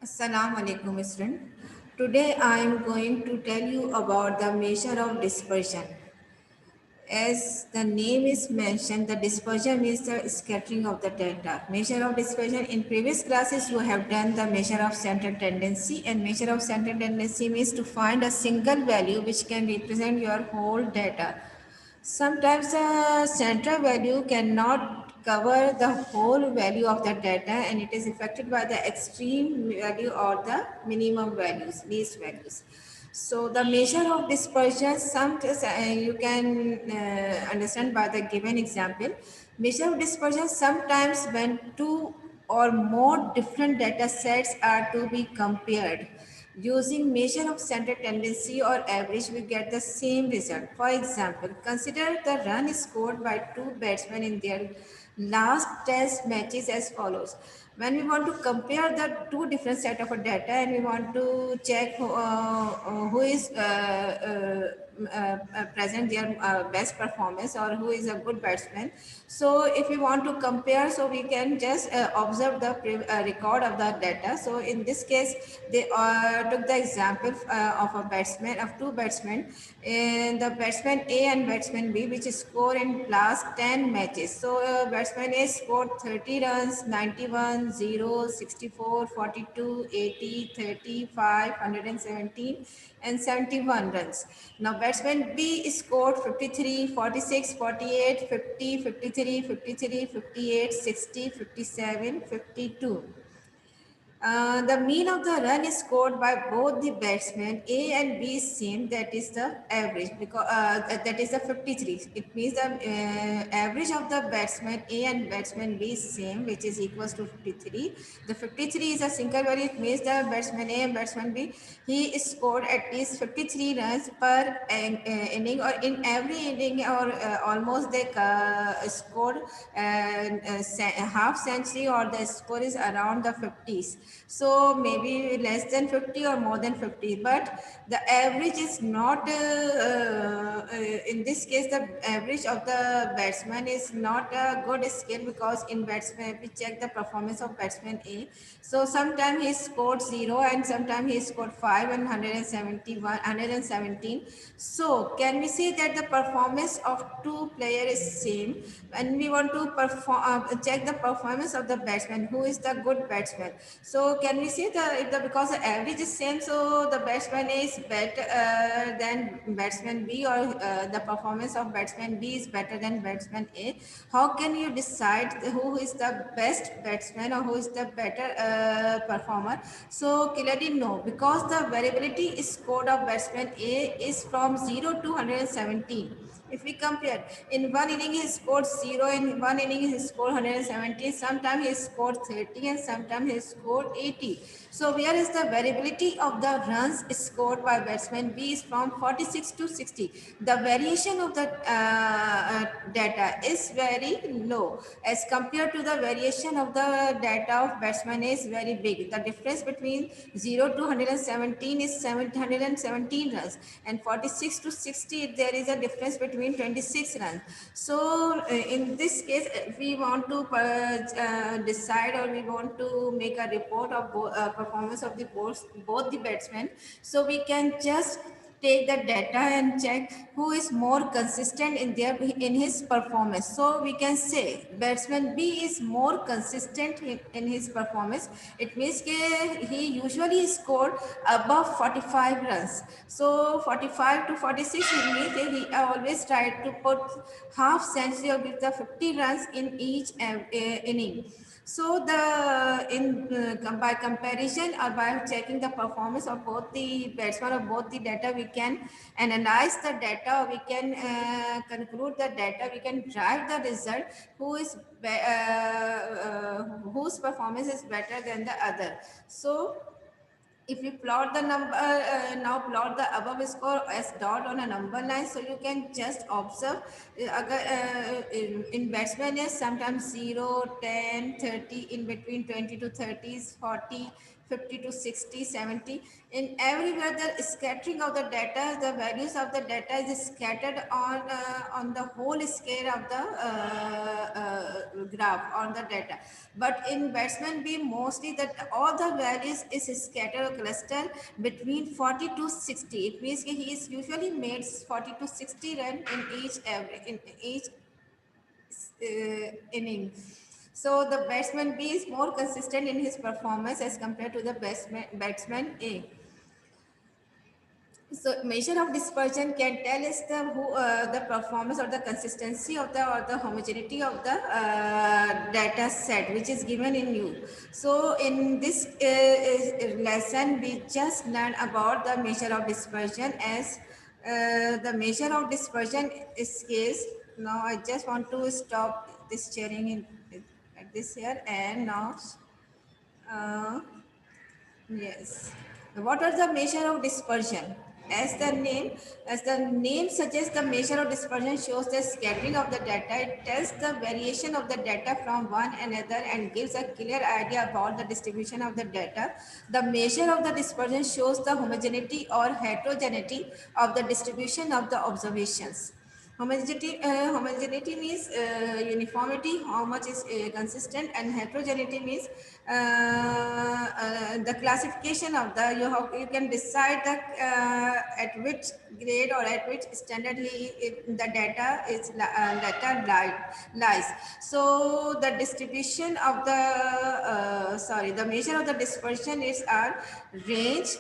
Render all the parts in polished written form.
Assalamu alaikum, student. Today I am going to tell you about the measure of dispersion. As the name is mentioned, the dispersion means the scattering of the data. Measure of dispersion, in previous classes you have done the measure of center tendency, and measure of center tendency means to find a single value which can represent your whole data. Sometimes the central value cannot cover the whole value of the data, and it is affected by the extreme value or the minimum values, least values. So the measure of dispersion, sometimes you can understand by the given example. Measure of dispersion sometimes when two or more different data sets are to be compared. Using measure of center tendency or average, we get the same result. For example, consider the run scored by two batsmen in their last test matches as follows. When we want to compare the two different set of data and we want to check who is present their best performance or who is a good batsman. So if we want to compare, so we can just observe the record of the data. So in this case, they took the example of a batsman, of two batsmen, and the batsman A and batsman B, which score in last 10 matches. So batsman A scored 30 runs, 91, 0, 64, 42, 80, 35, 117, and 71 runs. Now batsman B scored 53, 46, 48, 50, 53, 53, 58, 60, 57, 52. The mean of the run is scored by both the batsmen A and B is same, that is the average, because that is the 53. It means the average of the batsman A and batsman B is same, which is equals to 53. The 53 is a single value. It means the batsman A and batsman B, he scored at least 53 runs per inning, or in every inning, or almost they scored half century, or the score is around the 50s. So maybe less than 50 or more than 50, but the average is not in this case the average of the batsman is not a good skill, because in batsman we check the performance of batsman A. So sometimes he scored 0 and sometimes he scored 5 and 171 117. So can we say that the performance of two players is same? When we want to perform check the performance of the batsman, who is the good batsman, so can we say the, if the, because the average is same, so the batsman A is better than batsman B, or the performance of batsman B is better than batsman A? How can you decide who is the best batsman or who is the better performer? So clearly no, because the variability scored of batsman A is from 0 to 117. If we compare, in one inning he scored 0, in one inning he scored 170, sometimes he scored 30 and sometimes he scored 80. So where is the variability of the runs scored by batsman B is from 46 to 60. The variation of the data is very low as compared to the variation of the data of batsman is very big. The difference between 0 to 117 is 717 runs, and 46 to 60 there is a difference between 26 runs. So in this case, if we want to decide, or we want to make a report of performance of the both the batsmen, so we can just take the data and check who is more consistent in their in his performance. So we can say batsman B is more consistent in his performance. It means he usually scored above 45 runs. So 45 to 46, it means that he always tried to put half century or with the 50 runs in each inning. So the by comparison, or by checking the performance of both the batsmen or both the data, we can analyze the data, we can conclude the data, we can drive the result who is whose performance is better than the other. So if you plot the number, now plot the above score as dot on a number line, so you can just observe in batsman is sometimes 0, 10, 30, in between 20 to 30s, 40, 50 to 60, 70. In everywhere the scattering of the data, the values of the data is scattered on the whole scale of the graph on the data. But in batsman B, mostly that all the values is scattered or cluster between 40 to 60. It means he is usually made 40 to 60 run in each inning. So the batsman B is more consistent in his performance as compared to the batsman A. So measure of dispersion can tell us the performance or the consistency of the homogeneity of the data set which is given in U. So in this lesson we just learned about the measure of dispersion as the measure of dispersion is case. Now I just want to stop this sharing at this here, and now uh, yes. What are the measure of dispersion? As the name suggests, the measure of dispersion shows the scattering of the data. It tells the variation of the data from one another and gives a clear idea about the distribution of the data. The measure of the dispersion shows the homogeneity or heterogeneity of the distribution of the observations. Homogeneity means uniformity, how much is consistent, and heterogeneity means the classification of the you can decide the at which grade or at which standard the data is lies. So the distribution of the the measure of the dispersion is our range,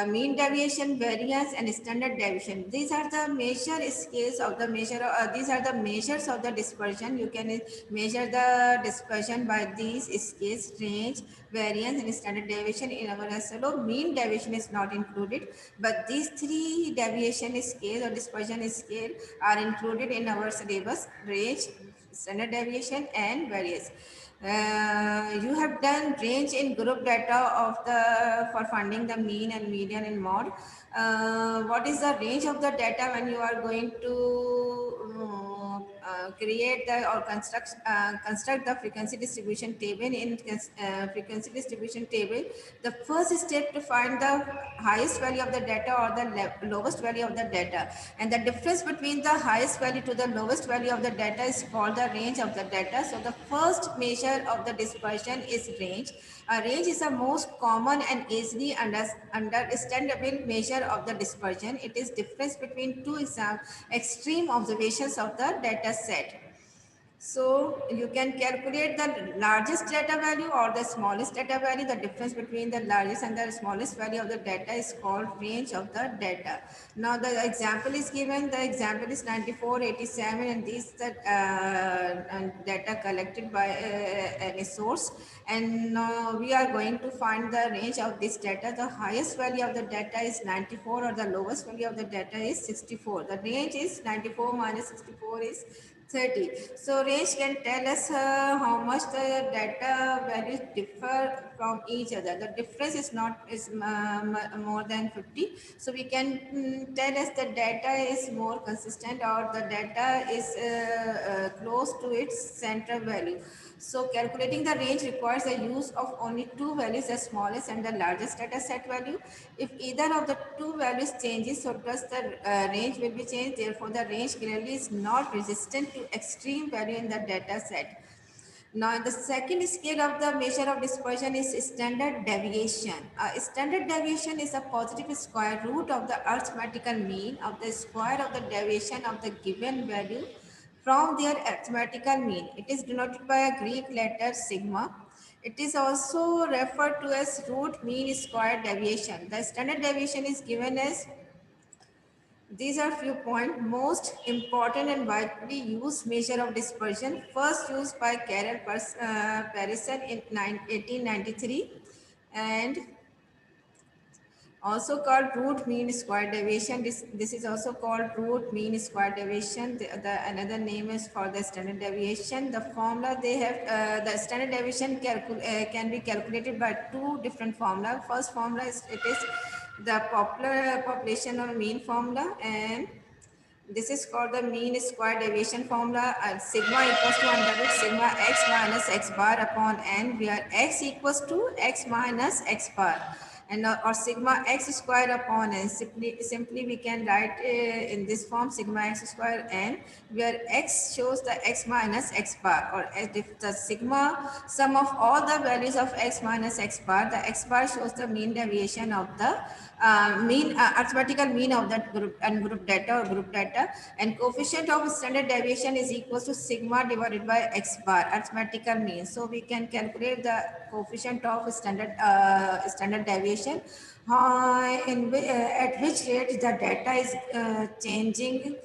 mean deviation, variance, and standard deviation. These are the measure scales of the measure. These are the measures of the dispersion. You can measure the dispersion by these scales: range, variance, and standard deviation. In our SLO, mean deviation is not included, but these three deviation scale or dispersion scale are included in our syllabus: range, standard deviation, and variance. You have done range in group data of the for finding the mean and median in mod. What is the range of the data when you are going to create the or construct the frequency distribution table? In frequency distribution table, the first step to find the highest value of the data or the lowest value of the data, and the difference between the highest value to the lowest value of the data is called the range of the data. So the first measure of the dispersion is range. A range is the most common and easily understandable measure of the dispersion. It is difference between two extreme observations of the data set. So you can calculate the largest data value or the smallest data value. The difference between the largest and the smallest value of the data is called range of the data. Now the example is given. The example is 9487, and these the data collected by any source. And we are going to find the range of this data. The highest value of the data is 94, or the lowest value of the data is 64. The range is 94 minus 64 is 30. So range can tell us how much the data values differ from each other. The difference is not more than 50. So we can tell us the data is more consistent, or the data is close to its central value. So calculating the range requires the use of only two values, the smallest and the largest data set value. If either of the two values changes, so does the range will be changed. Therefore, the range clearly is not resistant to extreme value in the data set. Now, the second scale of the measure of dispersion is standard deviation. Standard deviation is a positive square root of the arithmetical mean of the square of the deviation of the given value from their arithmetical mean. It is denoted by a Greek letter sigma. It is also referred to as root mean square deviation. The standard deviation is given as these are few points. Most important and widely used measure of dispersion, first used by Carol Parison in 1893, and also called root mean square deviation. This is also called root mean square deviation. Another name is for the standard deviation. The formula they have, the standard deviation can be calculated by two different formula. First formula is the popular population or mean formula, and this is called the mean square deviation formula. Sigma equals to under root sigma x minus x bar upon n, where x equals to x minus x bar. and or sigma x square upon n. Simply we can write in this form sigma x square n, where x shows the x minus x bar, or if the sigma sum of all the values of x minus x bar, the x bar shows the mean deviation of the arithmetical mean of that group ungroup data or group data, and coefficient of standard deviation is equals to sigma divided by x bar, arithmetical mean. So we can calculate the coefficient of standard deviation, at which rate the data is changing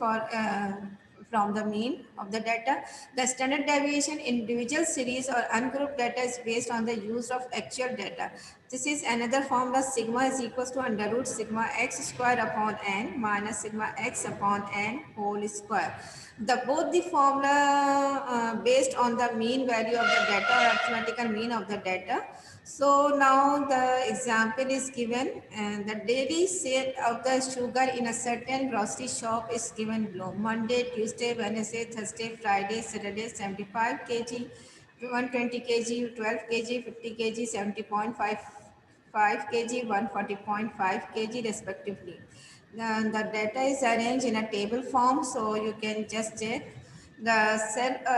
from the mean of the data. The standard deviation in individual series or ungrouped data is based on the use of actual data. This is another formula: sigma is equals to under root sigma x square upon n minus sigma x upon n whole square. Both the formula based on the mean value of the data or arithmetical mean of the data. So now the example is given, and the daily sale of the sugar in a certain grocery shop is given below: Monday, Tuesday, Wednesday, Thursday, Friday, Saturday, 75 kg, 120 kg, 12 kg, 50 kg, 70.5 kg, 140.5 kg respectively. The data is arranged in a table form, so you can just check. The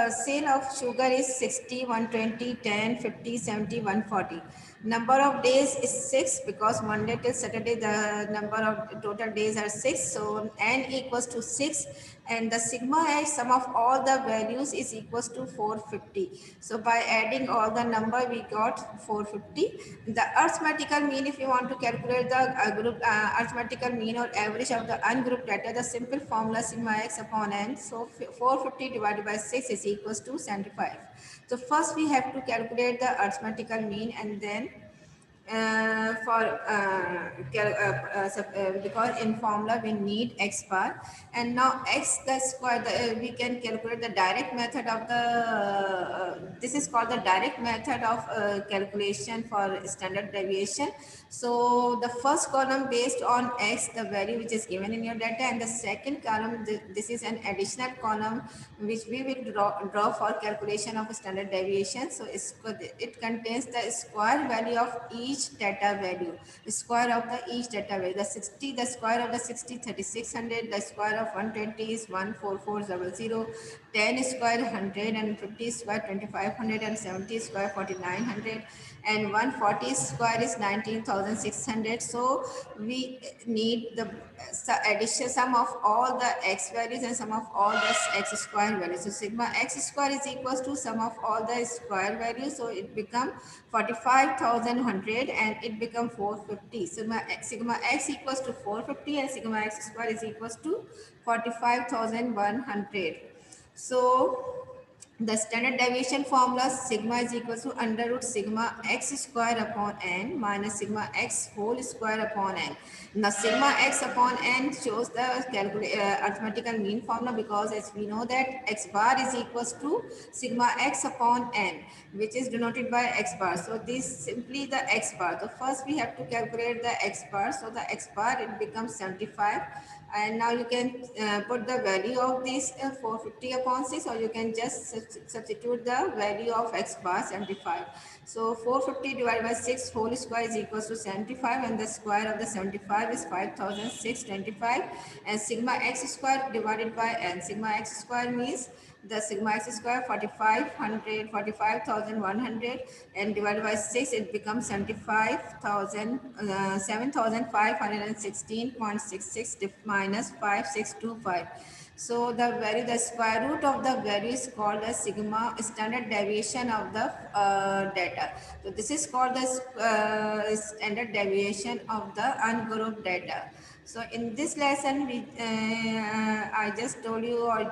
sale of sugar is 60, 120, 10, 50, 70, 140. Number of days is 6, because Monday till Saturday the number of total days are 6. So n equals to 6, and the sigma h sum of all the values is equals to 450. So by adding all the number we got 450. The arithmetical mean, if you want to calculate the arithmetical mean or average of the ungrouped data, the simple formula sigma x upon n. So 450 divided by 6 is equals to 75. So first we have to calculate the arithmetical mean, and then because in formula we need x bar, and now x the square, we can calculate the direct method of the this is called the direct method of calculation for standard deviation. So the first column based on x, the value which is given in your data, and the second column, this is an additional column which we will draw for calculation of standard deviation. So it contains the square value of each data value, square of the each data value. The 60, the square of the 60, 3600, the square of 120 is 14400, 10 square 100, and 50 square 2500, and 70 square 4900, and 140 square is 19,600. So we need the addition sum of all the x values and sum of all the x square values. So sigma x square is equals to sum of all the square values. So it become 45,100, and it become 450. Sigma x equals to 450, and sigma x square is equals to 45,100. So the standard deviation formula sigma is equal to under root sigma x square upon n minus sigma x whole square upon n. Now sigma x upon n shows the arithmetical mean formula, because as we know that x bar is equals to sigma x upon n, which is denoted by x bar. So this simply the x bar. So first we have to calculate the x bar. So the x bar, it becomes 75, and now you can put the value of this 450 upon 6, or you can just substitute the value of x bar 75. So 450 divided by 6 whole square is equals to 75, and the square of the 75 is 5625, and sigma x square divided by n. Sigma x square means the sigma x square 4500, 45,100, and divided by 6, it becomes 75,000, 7,516.66 minus 5625. So the value, the square root of the value is called the sigma standard deviation of the data. So this is called the standard deviation of the ungrouped data. So in this lesson, I just told you or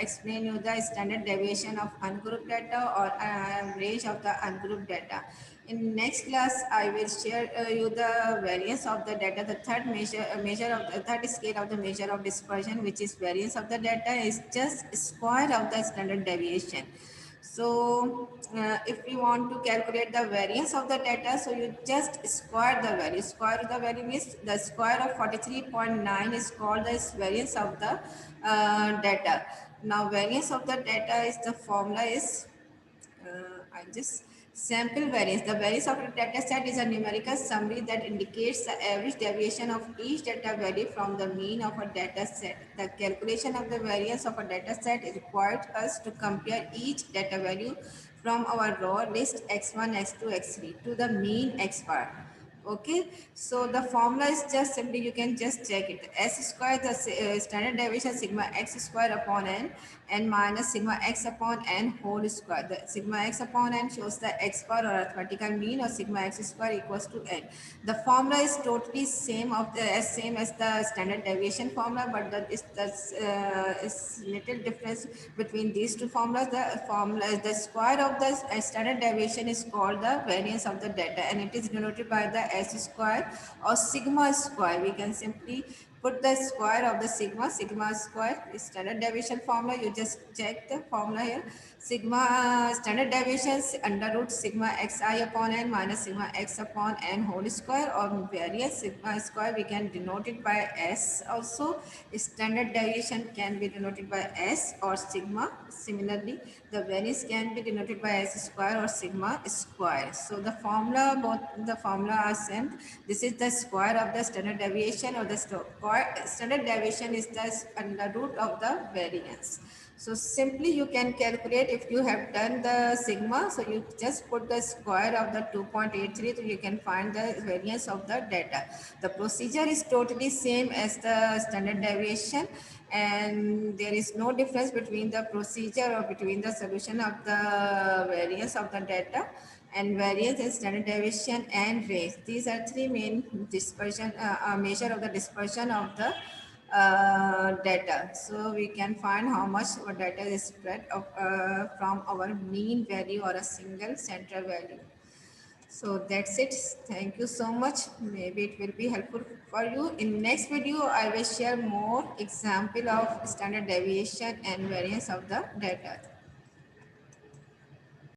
explain you the standard deviation of ungrouped data or average of the ungrouped data. In next class, I will share you the variance of the data. The third measure of the third scale of the measure of dispersion, which is variance of the data, is just square of the standard deviation. So if we want to calculate the variance of the data, so you just square the value. Square the value means the square of 43.9 is called as variance of the data. Now variance of the data is the formula is I just Sample variance. The variance of a data set is a numerical summary that indicates the average deviation of each data value from the mean of a data set. The calculation of the variance of a data set requires us to compare each data value from our raw list x1, x2, x3 to the mean x bar. Okay, so the formula is just simply, you can just check it, s square, the standard deviation sigma x square upon n minus sigma x upon n whole square. The sigma x upon n shows the x bar or arithmetical mean, or sigma x square equals to n. The formula is totally same as the standard deviation formula, but is little difference between these two formulas. The square of the standard deviation is called the variance of the data, and it is denoted by the s square or sigma square. We can simply put the square of the sigma square is standard deviation formula. You just check the formula here. Sigma standard deviations under root sigma xi upon n minus sigma x upon n whole square, or variance sigma square we can denote it by s also. Standard deviation can be denoted by s or sigma. Similarly, the variance can be denoted by s square or sigma square. So the formula, both the formula are same. This is the square of the standard deviation, or the standard deviation is the under root of the variance. So simply you can calculate, if you have done the sigma, so you just put the square of the 2.83, so you can find the variance of the data. The procedure is totally same as the standard deviation, and there is no difference between the procedure or between the solution of the variance of the data. And variance and standard deviation and range, these are three main dispersion measure of the dispersion of the data. So we can find how much our data is spread from our mean value or a single central value. So that's it. Thank you so much. Maybe it will be helpful for you. In next video, I will share more example of standard deviation and variance of the data.